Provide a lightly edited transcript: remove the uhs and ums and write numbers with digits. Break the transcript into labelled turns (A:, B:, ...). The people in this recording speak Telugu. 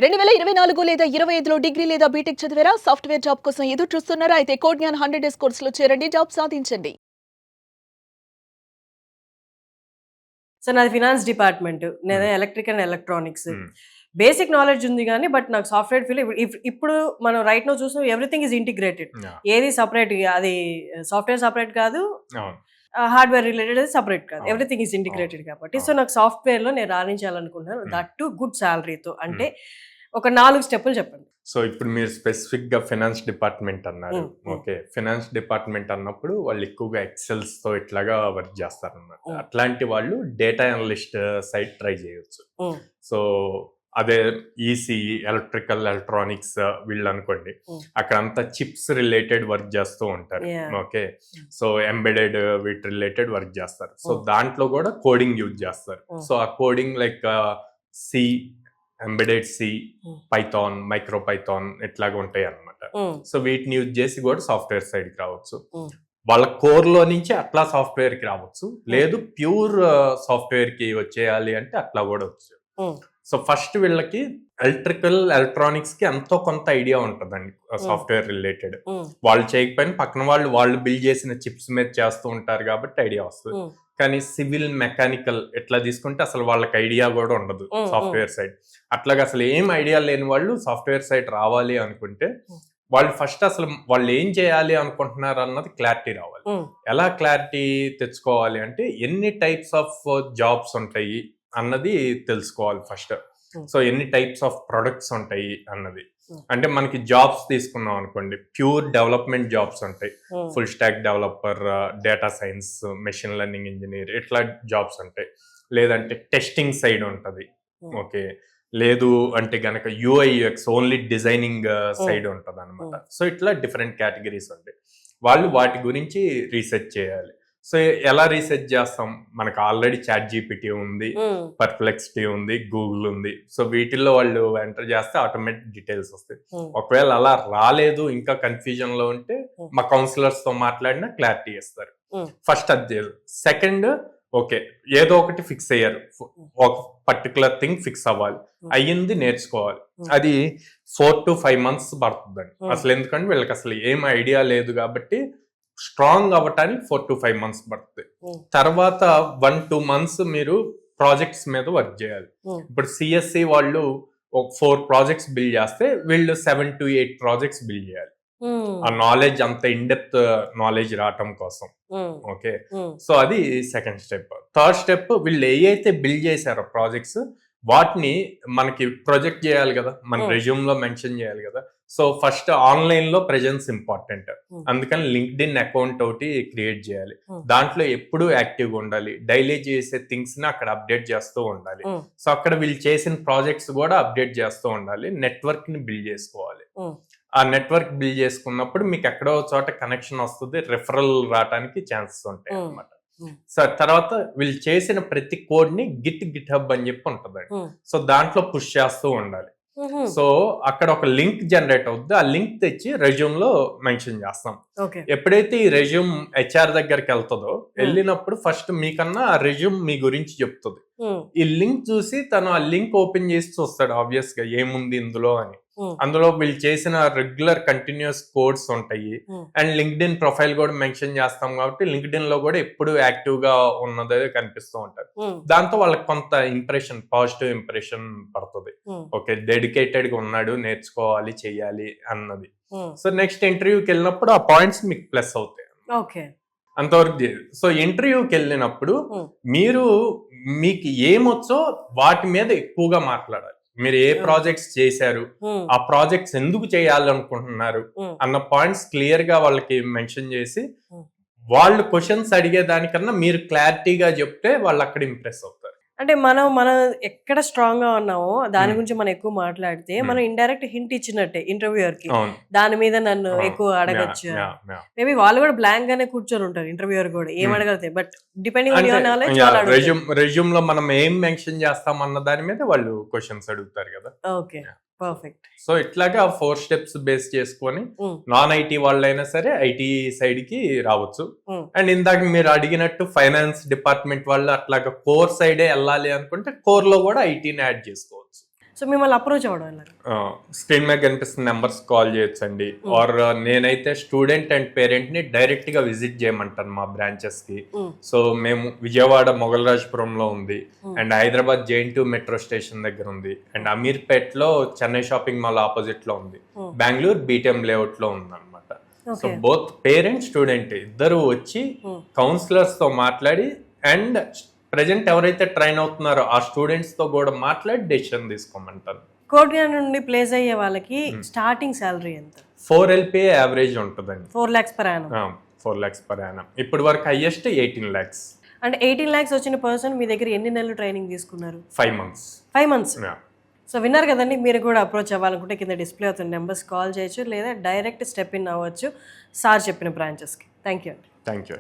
A: 2024 లేదా 25లో డిగ్రీ లేదా బీటెక్ చదివారా? సాఫ్ట్‌వేర్ జాబ్ కోసం ఎదురు చూస్తున్నారా? అయితే కోడ్ జ్ఞాన్ 100 డేస్ కోర్సులో చేరండి. జాబ్ సాధించండి.
B: సో నాది ఫినాన్స్ డిపార్ట్మెంట్, నేను electrical and electronics. Basic knowledge ఉంది కానీ బట్ నాకు సాఫ్ట్వేర్ ఫీల్డ్ ఇప్పుడు మనం రైట్ నో చూసిన ఎవ్రీథింగ్ ఈజ్ ఇంటిగ్రేటెడ్. ఏది సపరేట్, అది సాఫ్ట్వేర్ సపరేట్ కాదు, హార్డ్వేర్ రిలేటెడ్ అది సపరేట్ కాదు, ఎవ్రీథింగ్ ఈజ్ ఇంటిగ్రేటెడ్ కాబట్టి. సో నాకు సాఫ్ట్వేర్ లో నేను రాణించాలనుకుంటున్నాను, దట్ టు గుడ్ శాలరీతో. అంటే ఒక 4 స్టెప్పులు చెప్పండి.
C: సో ఇప్పుడు మీరు స్పెసిఫిక్ గా ఫైనాన్స్ డిపార్ట్మెంట్ అన్నారు. ఓకే, ఫైనాన్స్ డిపార్ట్మెంట్ అన్నప్పుడు వాళ్ళు ఎక్కువగా ఎక్సెల్స్ తో ఇట్లాగా వర్క్ చేస్తారు అన్నమాట. అట్లాంటి వాళ్ళు డేటా అనలిస్ట్ సైడ్ ట్రై చేయొచ్చు. సో అదే ఈసీఈ, ఎలక్ట్రికల్, ఎలక్ట్రానిక్స్ వీళ్ళు అనుకోండి, అక్కడ అంతా చిప్స్ రిలేటెడ్ వర్క్ చేస్తూ ఉంటారు. ఓకే, సో ఎంబెడెడ్ వీటి రిలేటెడ్ వర్క్ చేస్తారు. సో దాంట్లో కూడా కోడింగ్ యూజ్ చేస్తారు. సో ఆ coding like C, embedded C, Python, micro Python ఇట్లాగా ఉంటాయి అన్నమాట. సో వీటిని యూజ్ చేసి కూడా సాఫ్ట్వేర్ సైడ్ కి రావచ్చు. వాళ్ళ కోర్ లో నుంచి అట్లా సాఫ్ట్వేర్ కి రావచ్చు, లేదు ప్యూర్ సాఫ్ట్వేర్ కి వచ్చేయాలి అంటే అట్లా కూడా వచ్చు. సో ఫస్ట్ వీళ్ళకి ఎలక్ట్రికల్, ఎలక్ట్రానిక్స్ కి ఎంతో కొంత ఐడియా ఉంటుందండి సాఫ్ట్వేర్ రిలేటెడ్. వాళ్ళు చేయకపోయినా పక్కన వాళ్ళు బిల్డ్ చేసిన చిప్స్ మీద చేస్తూ ఉంటారు కాబట్టి ఐడియా వస్తుంది. కానీ సివిల్, మెకానికల్ ఇట్లా తీసుకుంటే అసలు వాళ్ళకి ఐడియా కూడా ఉండదు సాఫ్ట్వేర్ సైడ్. అట్లాగా అసలు ఏం ఐడియా లేని వాళ్ళు సాఫ్ట్వేర్ సైడ్ రావాలి అనుకుంటే వాళ్ళు ఫస్ట్ అసలు వాళ్ళు ఏం చేయాలి అనుకుంటున్నారు అన్నది క్లారిటీ రావాలి. ఎలా క్లారిటీ తెచ్చుకోవాలి అంటే ఎన్ని టైప్స్ ఆఫ్ జాబ్స్ ఉంటాయి అన్నది తెలుసుకోవాలి ఫస్ట్. సో ఎన్ని టైప్స్ ఆఫ్ ప్రొడక్ట్స్ ఉంటాయి అన్నది. అంటే మనకి జాబ్స్ తీసుకున్నాం అనుకోండి, ప్యూర్ డెవలప్మెంట్ జాబ్స్ ఉంటాయి, full stack developer, data science, machine learning engineer ఇట్లా జాబ్స్ ఉంటాయి. లేదంటే టెస్టింగ్ సైడ్ ఉంటది. ఓకే, లేదు అంటే గనక యూఐ/యూఎక్స్ ఓన్లీ డిజైనింగ్ సైడ్ ఉంటది అనమాట. సో ఇట్లా డిఫరెంట్ కేటగిరీస్ ఉంటాయి. వాళ్ళు వాటి గురించి రీసెర్చ్ చేయాలి. సో ఎలా రీసెర్చ్ చేస్తాం? మనకు ఆల్రెడీ ChatGPT ఉంది, పర్ప్లెక్సిటీ ఉంది, గూగుల్ ఉంది. సో వీటిల్లో వాళ్ళు ఎంటర్ చేస్తే ఆటోమేటిక్ డీటెయిల్స్ వస్తాయి. ఒకవేళ అలా రాలేదు, ఇంకా కన్ఫ్యూజన్ లో ఉంటే మా కౌన్సిలర్స్ తో మాట్లాడినా క్లారిటీ ఇస్తారు. ఫస్ట్ అది. సెకండ్, ఓకే ఏదో ఒకటి ఫిక్స్ అయ్యారు, ఒక పర్టికులర్ థింగ్ ఫిక్స్ అవ్వాలి, అయ్యింది నేర్చుకోవాలి. అది 4 to 5 months పడుతుందండి అసలు. ఎందుకంటే వీళ్ళకి అసలు ఏం ఐడియా లేదు కాబట్టి స్ట్రాంగ్ అవ్వటానికి 4 to 5 months పడుతుంది. తర్వాత 1-2 months మీరు ప్రాజెక్ట్స్ మీద వర్క్ చేయాలి. ఇప్పుడు సిఎస్సి వాళ్ళు ఒక 4 ప్రాజెక్ట్స్ బిల్డ్ చేస్తే వీళ్ళు 7 to 8 ప్రాజెక్ట్స్ బిల్డ్ చేయాలి. ఆ నాలెడ్జ్ అంత ఇన్డెప్త్ నాలెడ్జ్ రావటం కోసం. ఓకే, సో అది సెకండ్ స్టెప్. థర్డ్ స్టెప్, వీళ్ళు ఏవైతే బిల్డ్ చేశారో ప్రాజెక్ట్స్ వాటిని మనకి ప్రొజెక్ట్ చేయాలి కదా, మన రెజ్యూమ్ లో మెన్షన్ చేయాలి కదా. సో ఫస్ట్ ఆన్లైన్ లో ప్రెజెన్స్ ఇంపార్టెంట్. అందుకని లింక్డ్ఇన్ అకౌంట్ ఒకటి క్రియేట్ చేయాలి. దాంట్లో ఎప్పుడూ యాక్టివ్ గా ఉండాలి. డైలీ చేసే థింగ్స్ ని అక్కడ అప్డేట్ చేస్తూ ఉండాలి. సో అక్కడ వీళ్ళు చేసిన ప్రాజెక్ట్స్ కూడా అప్డేట్ చేస్తూ ఉండాలి. నెట్వర్క్ ని బిల్డ్ చేసుకోవాలి. ఆ నెట్వర్క్ బిల్డ్ చేసుకున్నప్పుడు మీకు ఎక్కడో చోట కనెక్షన్ వస్తుంది, రెఫరల్ రావడానికి ఛాన్సెస్ ఉంటాయి అన్నమాట. సో తర్వాత వీళ్ళు చేసిన ప్రతి కోడ్ ని గిట్ హబ్ అని చెప్పి ఉంటుందండి. సో దాంట్లో పుష్ చేస్తూ ఉండాలి. సో అక్కడ ఒక లింక్ జనరేట్ అవుద్ది. ఆ లింక్ తెచ్చి రెజ్యూమ్ లో మెన్షన్ చేస్తాం. ఎప్పుడైతే ఈ రెజ్యూమ్ HR దగ్గరికి వెళ్తుందో, వెళ్ళినప్పుడు ఫస్ట్ మీకన్నా ఆ రెజ్యూమ్ మీ గురించి చెప్తుంది. ఈ లింక్ చూసి తను ఆ లింక్ ఓపెన్ చేసి చూస్తాడు ఆబ్వియస్ గా ఏముంది ఇందులో అని. అందులో వీళ్ళు చేసిన రెగ్యులర్ కంటిన్యూస్ కోడ్స్ ఉంటాయి. అండ్ లింక్డ్ఇన్ ప్రొఫైల్ కూడా మెన్షన్ చేస్తాం కాబట్టి లింక్డ్ఇన్ లో కూడా ఎప్పుడు యాక్టివ్ గా ఉన్నదే కనిపిస్తూ ఉంటారు. దాంతో వాళ్ళకి కొంత ఇంప్రెషన్, పాజిటివ్ ఇంప్రెషన్ పడుతుంది. ఓకే, డెడికేటెడ్ గా ఉన్నాడు, నేర్చుకోవాలి, చెయ్యాలి అన్నది. సో నెక్స్ట్ ఇంటర్వ్యూకి వెళ్ళినప్పుడు ఆ పాయింట్స్ మీకు ప్లస్ అవుతాయి. అంతవరకు. సో ఇంటర్వ్యూకి వెళ్ళినప్పుడు మీకు ఏమొచ్చో వాటి మీద ఎక్కువగా మాట్లాడాలి. మీరు ఏ ప్రాజెక్ట్స్ చేశారు, ఆ ప్రాజెక్ట్స్ ఎందుకు చేయాలనుకుంటున్నారు అన్న పాయింట్స్ క్లియర్ గా వాళ్ళకి మెన్షన్ చేసి, వాళ్ళు క్వశ్చన్స్ అడిగే దానికన్నా మీరు క్లారిటీగా చెప్తే వాళ్ళు అక్కడ ఇంప్రెస్ అవుతారు.
B: అంటే మనం ఎక్కడ స్ట్రాంగ్ గా ఉన్నామో దాని గురించి మనం ఎక్కువ మాట్లాడితే మనం ఇండైరెక్ట్ హింట్ ఇచ్చినట్టే ఇంటర్వ్యూయర్ కి, దాని మీద నన్ను ఎక్కువ అడగచ్చు. మేబీ వాళ్ళు కూడా బ్లాంక్ గానే కూర్చొని ఉంటారు ఇంటర్వ్యూయర్ కూడా, ఏం అడగలుగుతాయి. But depending on your knowledge,
C: resume లో మనం ఏం మెన్షన్ చేస్తాం అన్న దాని మీద వాళ్ళు క్వశ్చన్స్ అడుగుతారు కదా.
B: Okay, perfect.
C: సో ఇట్లాగా 4 steps బేస్ చేసుకొని నాన్ ఐటీ వాళ్ళైనా సరే ఐటీ సైడ్ కి రావచ్చు. అండ్ ఇందాక మీరు అడిగినట్టు ఫైనాన్స్ డిపార్ట్మెంట్ వాళ్ళు అట్లాగా కోర్ సైడే వెళ్ళాలి అనుకుంటే కోర్ లో కూడా ఐటీని యాడ్ చేసుకోవచ్చు.
B: సో మిమ్మల్ని అప్రోచ్ అవ్వడం ఎలా?
C: స్క్రీన్ మీద కనిపిస్తున్న నెంబర్స్ కాల్ చేయొచ్చండి. ఆర్ నేనైతే స్టూడెంట్ అండ్ పేరెంట్ ని డైరెక్ట్ గా విజిట్ చేయమంటాను మా బ్రాంచెస్ కి. సో మేము విజయవాడ మొగల్రాజ్పురంలో ఉంది, and Hyderabad JN2 metro station దగ్గర ఉంది, అండ్ అమీర్పేట్ లో చెన్నై షాపింగ్ మాల్ ఆపోజిట్ లో ఉంది, బెంగళూరు BTM లేఅవుట్ లో ఉంది అనమాట. సో బోత్ పేరెంట్ స్టూడెంట్ ఇద్దరు వచ్చి కౌన్సిలర్స్ తో మాట్లాడి, అండ్ ప్రజెంట్ ఎవరైతే ట్రైన్ అవుతున్నారో ఆ స్టూడెంట్స్ తో కూడా మాట్లాడి డెసిషన్ తీసుకోమంటారు.
B: కోర్ట్ నుండి ప్లేస్ అయ్యే వాళ్ళకి స్టార్టింగ్ శాలరీ ఎంత?
C: 4 LPA యావరేజ్ ఉంటుందండి.
B: 4 lakhs per annum.
C: 4 lakhs per annum. ఇప్పటి వరకు హైయెస్ట్ 18 lakhs.
B: అంటే 18 lakhs వచ్చిన పర్సన్ మీ దగ్గర ఎన్ని నెలలు ట్రైనింగ్ తీసుకున్నారు?
C: 5 months.
B: 5 months. సో విన్నారు కదండి, మీరు కూడా అప్రోచ్ అవ్వాలనుకుంటే కింద డిస్ప్లే అవుతున్న నెంబర్స్ కాల్ చేయొచ్చు, లేదా డైరెక్ట్ స్టెప్ ఇన్ అవ్వచ్చు సార్ చెప్పిన బ్రాంచెస్కి. థ్యాంక్ యూ అండి.
C: Thank you.